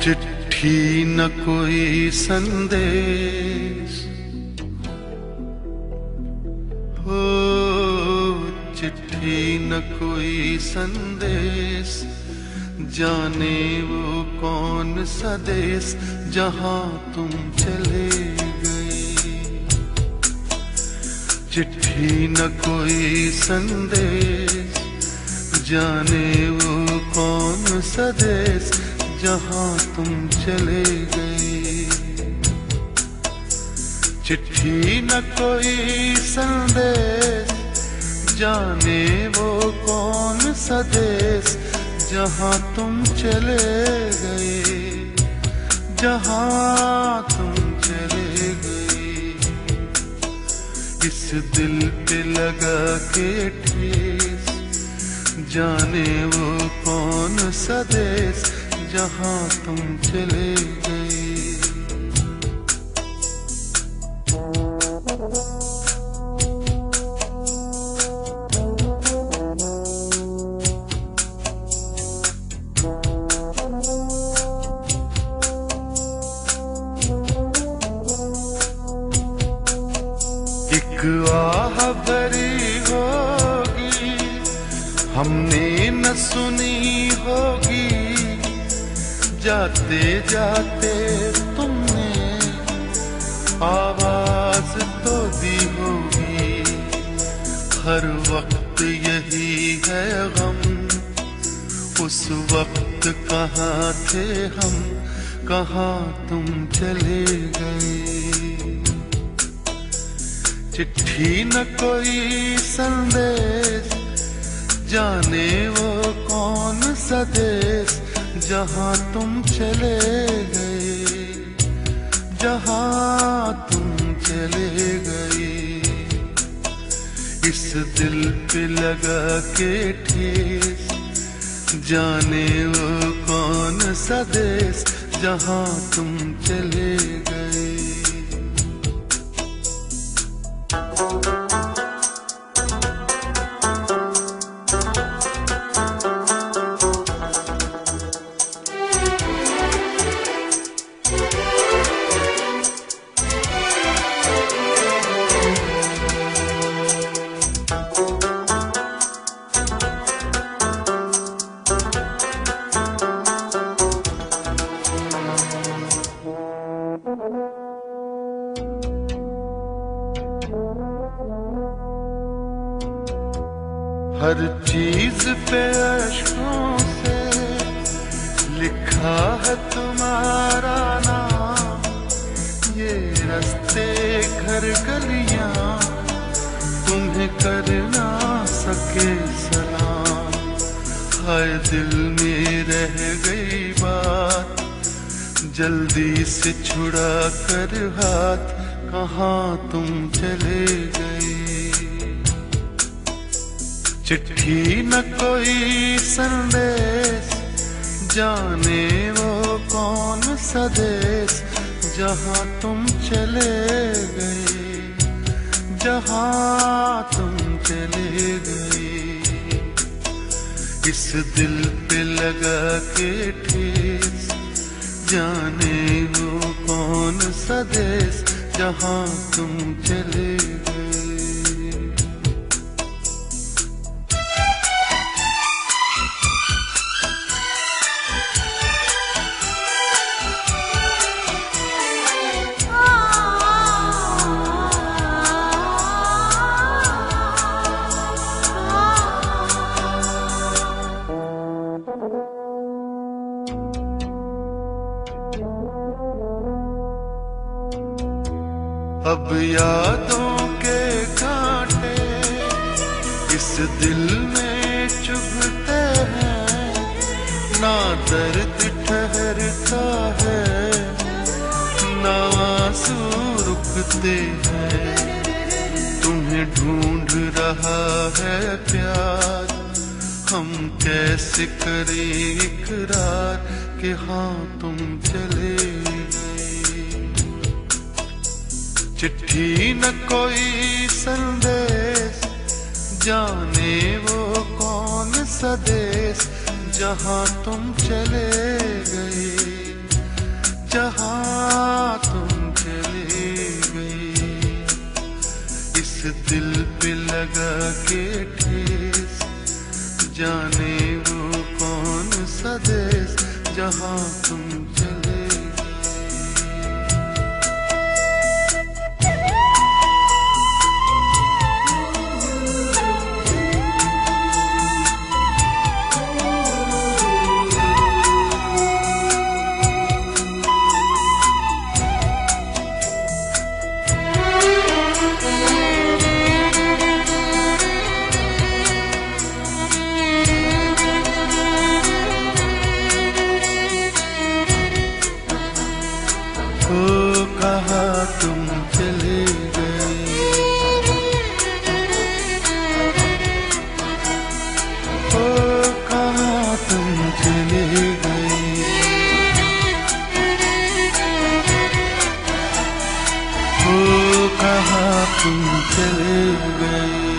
चिट्ठी न कोई संदेश हो, चिट्ठी न कोई संदेश, जाने वो कौन सा देश जहां तुम चले गए। चिट्ठी न कोई संदेश, जाने वो कौन सा देश जहां तुम चले गए। चिट्ठी न कोई संदेश, जाने वो कौन सा देश जहां तुम चले गए, जहां तुम चले गए। इस दिल पे लगा के ठेस, जाने वो कौन सा देश जहां तुम चले गए। एक आह भरी होगी, हमने न सुनी होगी, जाते जाते तुमने आवाज तो दी होगी। हर वक्त यही है गम, उस वक्त कहाँ थे हम, कहाँ तुम चले गए। चिट्ठी न कोई संदेश, जाने वो कौन सा देश जहां तुम चले गए, जहां तुम चले गए। इस दिल पे लगा के ठेस, जाने वो कौन सा देश जहां तुम चले गए। हर चीज पे अश्कों से लिखा है तुम्हारा नाम, ये रास्ते घर गलियां तुम्हें कर ना सके सलाम। हाय दिल में रह गई बात, जल्दी से छुड़ा कर हाथ, कहाँ तुम चले गए। चिट्ठी न कोई संदेश, जाने वो कौन सा देश जहां तुम चले गए, जहां तुम चले गए। इस दिल पे लगा के ठेस, जाने वो कौन सा देश जहां तुम चले गए। अब यादों के कांटे इस दिल में चुभते हैं, ना दर्द ठहरता है, ना आंसू रुकते हैं। तुम्हें ढूंढ रहा है प्यार, हम कैसे करें इकरार कि हाँ तुम चले गए। चिट्ठी न कोई संदेश, जाने वो कौन सा देश जहाँ तुम चले गए, जहाँ तुम चले गए। इस दिल पे लगा के ठेस, जाने वो कौन सा देश जहाँ तुम चले हो कहाँ तुम चले गए, हो कहाँ तुम चले गए, हो कहाँ तुम चले गए।